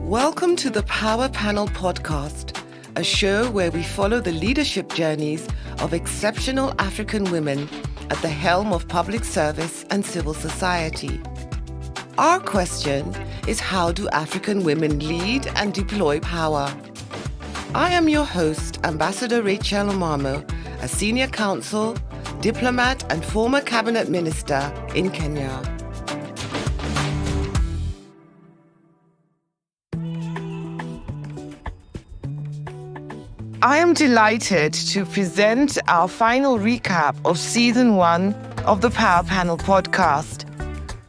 Welcome to the Power Panel podcast, a show where we follow the leadership journeys of exceptional African women at the helm of public service and civil society. Our question is, how do African women lead and deploy power? I am your host, Ambassador Raychelle Omamo, a senior counsel, diplomat, and former cabinet minister in Kenya. I am delighted to present our final recap of Season 1 of the Power Panel podcast.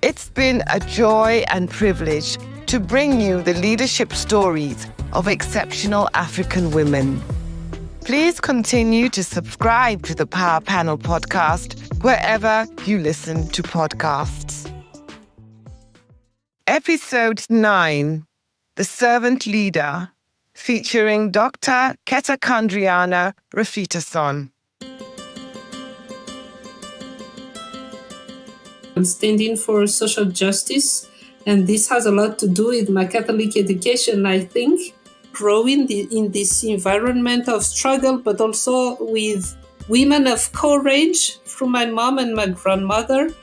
It's been a joy and privilege to bring you the leadership stories of exceptional African women. Please continue to subscribe to the Power Panel podcast wherever you listen to podcasts. Episode 9, The Servant Leader, featuring Dr. Ketakandriana Rafitoson. I'm standing for social justice, and this has a lot to do with my Catholic education, I think. Growing in this environment of struggle, but also with women of courage through my mom and my grandmother.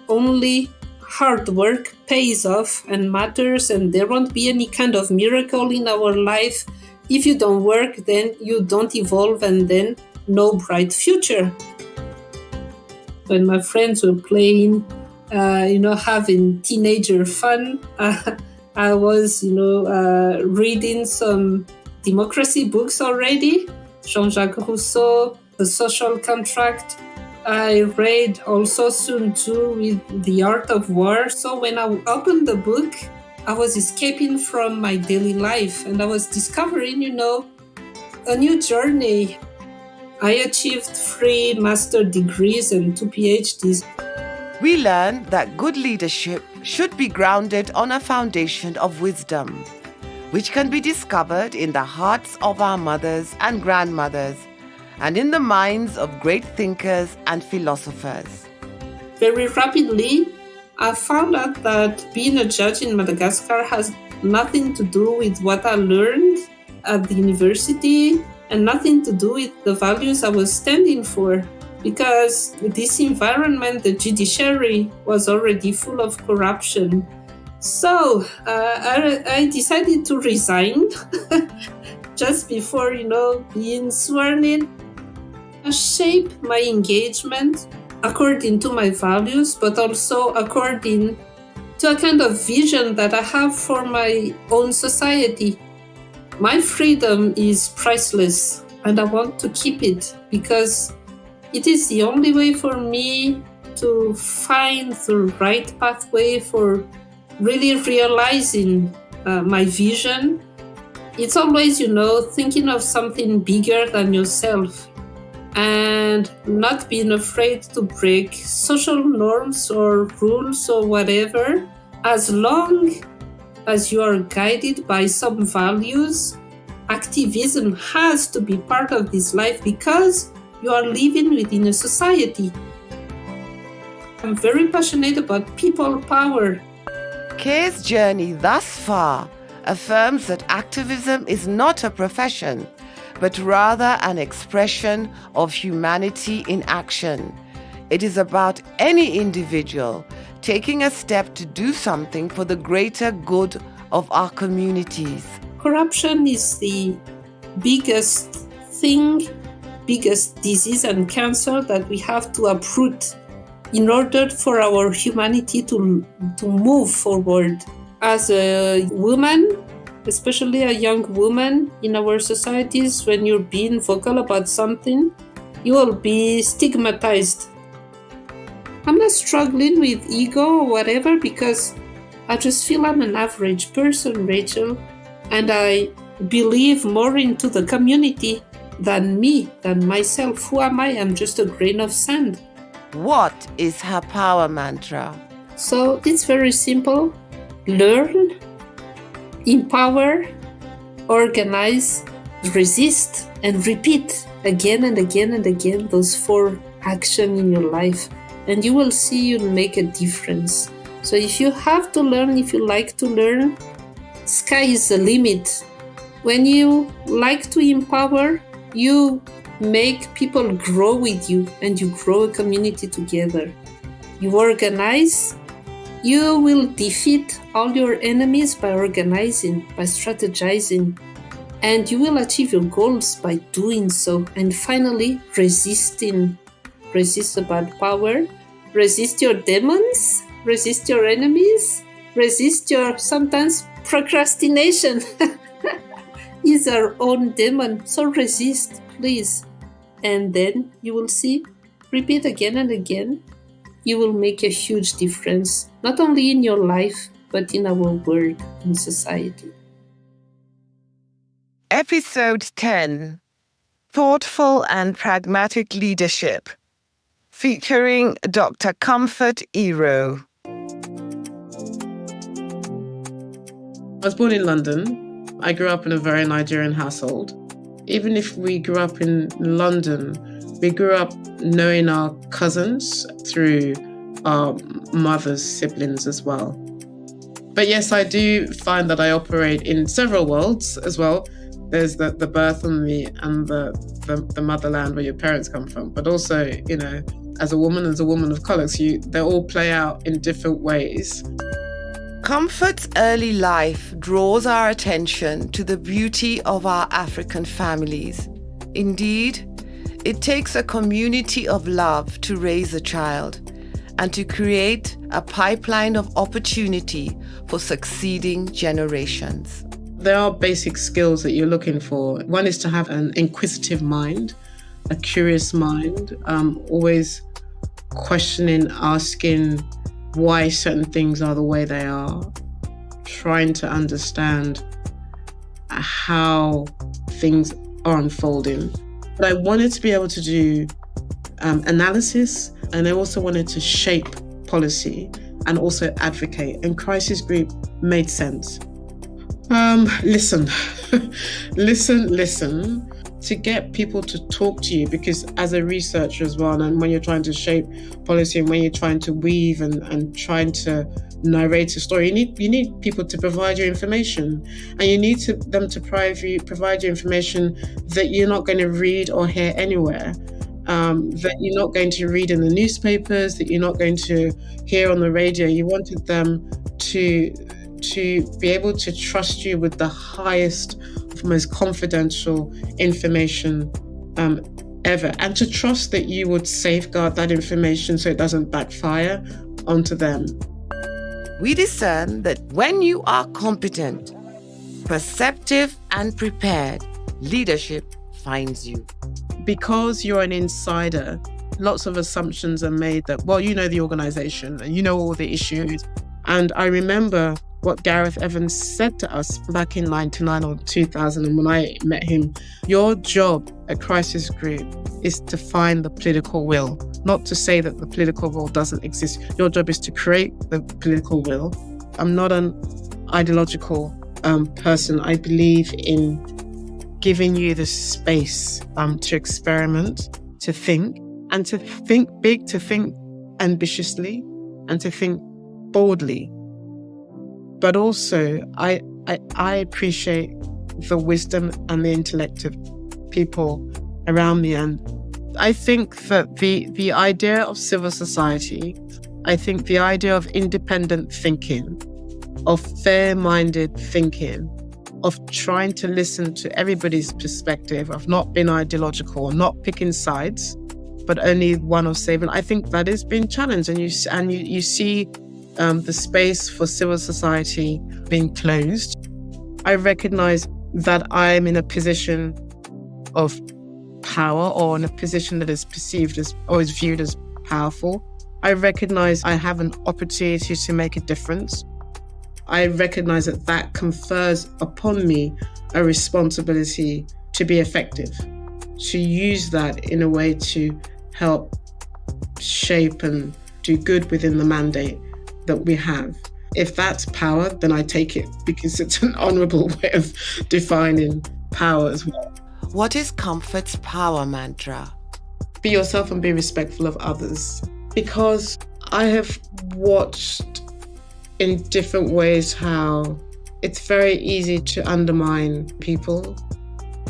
Only hard work pays off and matters, and there won't be any kind of miracle in our life. If you don't work, then you don't evolve, and then no bright future. When my friends were playing, having teenager fun, I was, reading some democracy books already. Jean-Jacques Rousseau, The Social Contract. I read also Sun Tzu with The Art of War. So when I opened the book, I was escaping from my daily life, and I was discovering, a new journey. I achieved 3 master's degrees and 2 PhDs. We learn that good leadership should be grounded on a foundation of wisdom, which can be discovered in the hearts of our mothers and grandmothers, and in the minds of great thinkers and philosophers. Very rapidly, I found out that being a judge in Madagascar has nothing to do with what I learned at the university and nothing to do with the values I was standing for. Because with this environment, the judiciary was already full of corruption. So I decided to resign just before, being sworn in. I shape my engagement according to my values, but also according to a kind of vision that I have for my own society. My freedom is priceless, and I want to keep it because it is the only way for me to find the right pathway for really realizing my vision. It's always, thinking of something bigger than yourself and not being afraid to break social norms or rules or whatever, as long as you are guided by some values. Activism has to be part of this life because you are living within a society. I'm very passionate about people power. Kay's journey thus far affirms that activism is not a profession, but rather an expression of humanity in action. It is about any individual taking a step to do something for the greater good of our communities. Corruption is the biggest disease and cancer that we have to uproot in order for our humanity to move forward. As a woman, especially a young woman in our societies, when you're being vocal about something, you will be stigmatized. I'm not struggling with ego or whatever because I just feel I'm an average person, Rachel, and I believe more into the community than me, than myself. Who am I? I'm just a grain of sand. What is her power mantra? So it's very simple. Learn, empower, organize, resist, and repeat again and again and again those 4 actions in your life, and you will see you'll make a difference. So if you have to learn, if you like to learn, sky is the limit. When you like to empower, you make people grow with you and you grow a community together. You organize, you will defeat all your enemies by organizing, by strategizing, and you will achieve your goals by doing so. And finally, resist the bad power, resist your demons, resist your enemies, resist your sometimes procrastination. Is our own demon. So resist, please. And then you will see, repeat again and again, you will make a huge difference, not only in your life, but in our world, in society. Episode 10, Thoughtful and Pragmatic Leadership, featuring Dr. Comfort Iro. I was born in London. I grew up in a very Nigerian household. Even if we grew up in London, we grew up knowing our cousins through our mother's siblings as well. But yes, I do find that I operate in several worlds as well. There's the birth and the motherland where your parents come from, but also, as a woman of colour, so they all play out in different ways. Comfort's early life draws our attention to the beauty of our African families. Indeed, it takes a community of love to raise a child and to create a pipeline of opportunity for succeeding generations. There are basic skills that you're looking for. One is to have an inquisitive mind, a curious mind, always questioning, asking why certain things are the way they are, trying to understand how things are unfolding. But I wanted to be able to do analysis, and I also wanted to shape policy and also advocate, and crisis group made sense. Listen, to get people to talk to you, because as a researcher as well, and when you're trying to shape policy and when you're trying to weave and trying to narrate a story, you need people to provide you information, and you need them to provide you information that you're not going to read or hear anywhere, that you're not going to read in the newspapers, that you're not going to hear on the radio. You wanted them to be able to trust you with the highest, most confidential information ever, and to trust that you would safeguard that information so it doesn't backfire onto them. We discern that when you are competent, perceptive, and prepared, leadership finds you. Because you're an insider, lots of assumptions are made that, well, you know the organization and you know all the issues. And I remember what Gareth Evans said to us back in 1999 or 2000, and when I met him, your job at Crisis Group is to find the political will, not to say that the political will doesn't exist. Your job is to create the political will. I'm not an ideological person. I believe in giving you the space to experiment, to think, and to think big, to think ambitiously, and to think boldly. But also, I appreciate the wisdom and the intellect of people around me. And I think that the idea of civil society, I think the idea of independent thinking, of fair-minded thinking, of trying to listen to everybody's perspective, of not being ideological, not picking sides, but only one of saving, I think that is being challenged. And you see the space for civil society being closed. I recognize that I'm in a position of power, or in a position that is perceived as, or is viewed as powerful. I recognize I have an opportunity to make a difference. I recognize that confers upon me a responsibility to be effective, to use that in a way to help shape and do good within the mandate that we have. If that's power, then I take it, because it's an honourable way of defining power as well. What is Comfort's power mantra? Be yourself and be respectful of others. Because I have watched in different ways how it's very easy to undermine people,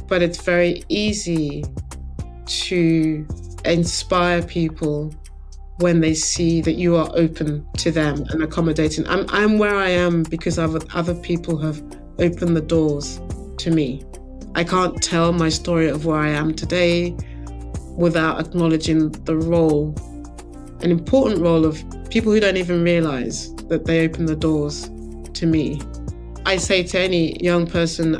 but it's very easy to inspire people when they see that you are open to them and accommodating. I'm where I am because other people have opened the doors to me. I can't tell my story of where I am today without acknowledging the role, an important role of people who don't even realize that they open the doors to me. I say to any young person,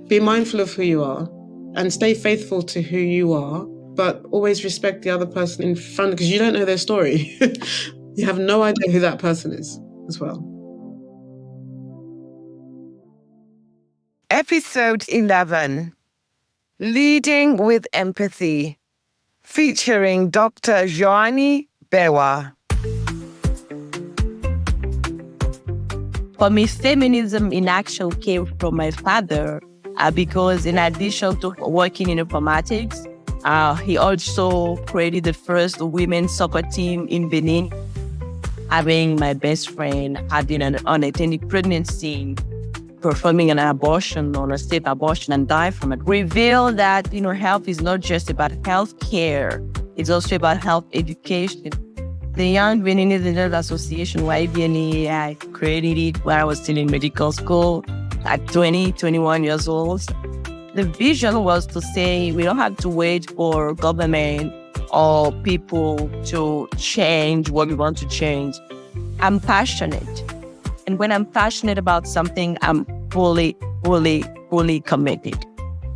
be mindful of who you are and stay faithful to who you are, but always respect the other person in front, because you don't know their story. You have no idea who that person is as well. Episode 11, Leading with Empathy, featuring Dr. Joannie Bewa. For me, feminism in action came from my father because in addition to working in informatics, he also created the first women's soccer team in Benin. Having my best friend having an unattended pregnancy, performing an abortion or a safe abortion and die from it, revealed that, health is not just about health care. It's also about health education. The Young Beninese Dental Association, YBNE, I created it when I was still in medical school at 21 years old. The vision was to say we don't have to wait for government or people to change what we want to change. I'm passionate. And when I'm passionate about something, I'm fully committed.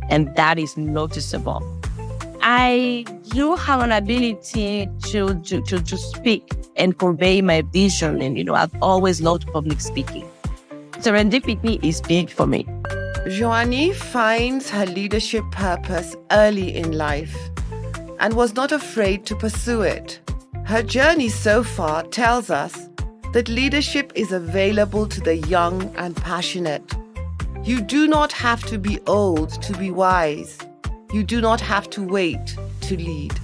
And that is noticeable. I do have an ability to speak and convey my vision. And, I've always loved public speaking. Serendipity is big for me. Joannie finds her leadership purpose early in life and was not afraid to pursue it. Her journey so far tells us that leadership is available to the young and passionate. You do not have to be old to be wise. You do not have to wait to lead.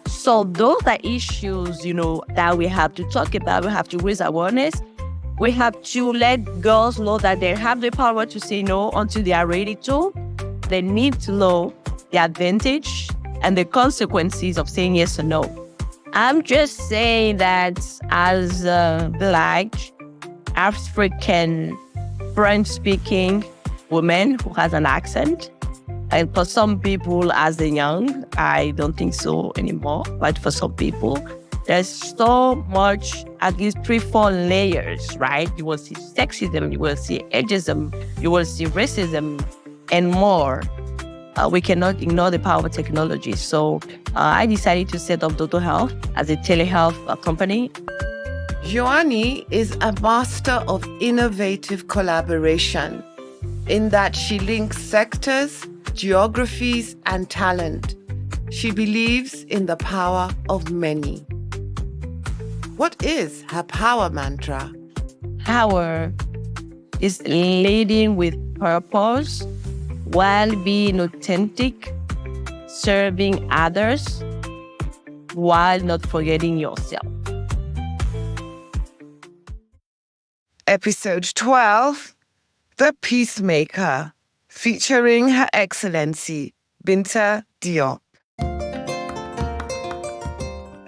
So those are issues, that we have to talk about. We have to raise awareness. We have to let girls know that they have the power to say no until they are ready to. They need to know the advantage and the consequences of saying yes or no. I'm just saying that as a Black, African, French-speaking woman who has an accent, and for some people as a young, I don't think so anymore, but for some people, there's so much, at least 3-4 layers, right? You will see sexism, you will see ageism, you will see racism, and more. We cannot ignore the power of technology. So I decided to set up Dodo Health as a telehealth company. Joannie is a master of innovative collaboration in that she links sectors, geographies, and talent. She believes in the power of many. What is her power mantra? Power is leading with purpose while being authentic, serving others while not forgetting yourself. Episode 12, The Peacemaker, featuring Her Excellency, Bineta Diop.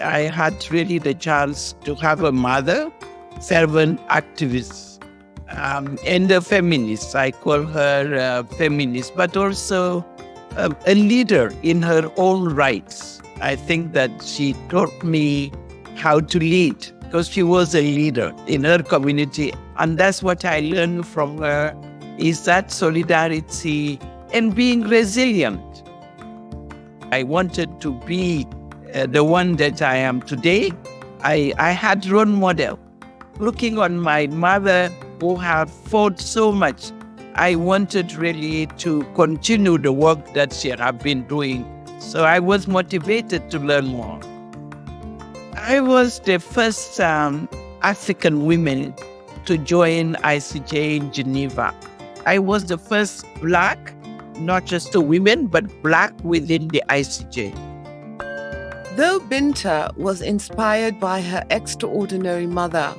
I had really the chance to have a mother, fervent activist, and a feminist. I call her a feminist, but also a leader in her own rights. I think that she taught me how to lead because she was a leader in her community. And that's what I learned from her, is that solidarity and being resilient. I wanted to be the one that I am today. I had role model. Looking on my mother who have fought so much, I wanted really to continue the work that she had been doing. So I was motivated to learn more. I was the first African woman to join ICJ in Geneva. I was the first Black not just to women, but Black within the ICJ. Though Bineta was inspired by her extraordinary mother,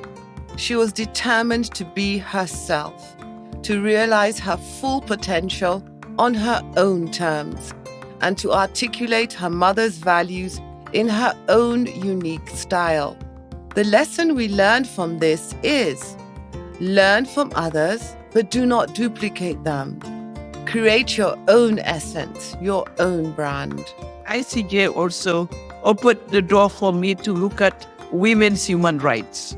she was determined to be herself, to realize her full potential on her own terms, and to articulate her mother's values in her own unique style. The lesson we learned from this is: learn from others, but do not duplicate them. Create your own essence, your own brand. ICJ also opened the door for me to look at women's human rights.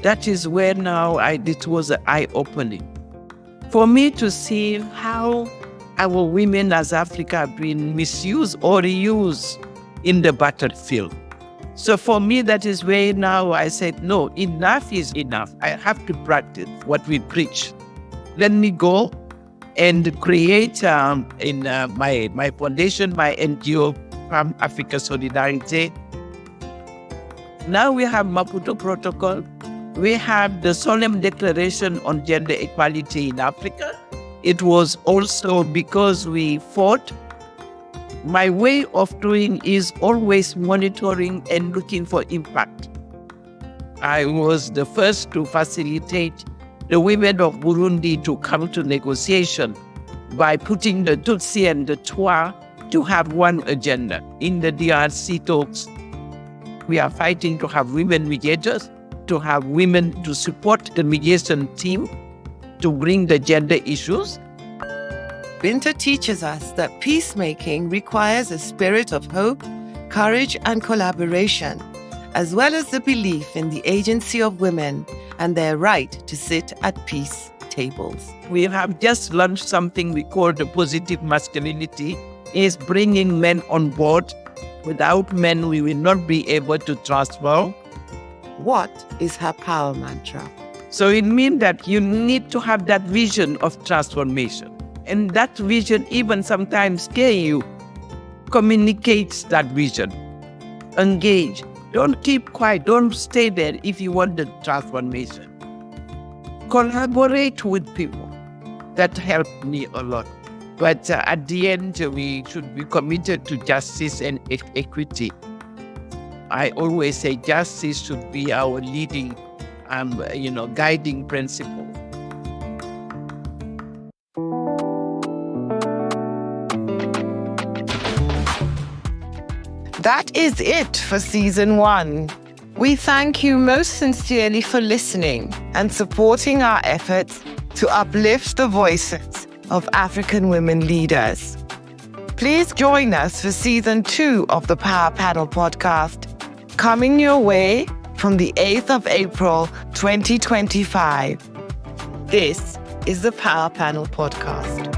That is where now it was eye-opening for me to see how our women as Africa have been misused or reused in the battlefield. So for me, that is where now I said, no, enough is enough. I have to practice what we preach. Let me go and create in my foundation, my NGO, Pan Africa Solidarity. Now we have Maputo Protocol. We have the Solemn Declaration on Gender Equality in Africa. It was also because we fought. My way of doing is always monitoring and looking for impact. I was the first to facilitate the women of Burundi to come to negotiation by putting the Tutsi and the Twa to have one agenda. In the DRC talks, we are fighting to have women mediators, to have women to support the mediation team, to bring the gender issues. Bineta teaches us that peacemaking requires a spirit of hope, courage, and collaboration, as well as the belief in the agency of women and their right to sit at peace tables. We have just launched something we call the positive masculinity, is bringing men on board. Without men, we will not be able to transform. What is her power mantra? So it means that you need to have that vision of transformation. And that vision even sometimes scare you. Communicates that vision. Engage. Don't keep quiet. Don't stay there if you want the transformation. Collaborate with people. That helped me a lot. But at the end, we should be committed to justice and equity. I always say justice should be our leading, guiding principle. That is it for Season 1. We thank you most sincerely for listening and supporting our efforts to uplift the voices of African women leaders. Please join us for Season 2 of the Power Panel podcast, coming your way from the 8th of April, 2025. This is the Power Panel podcast.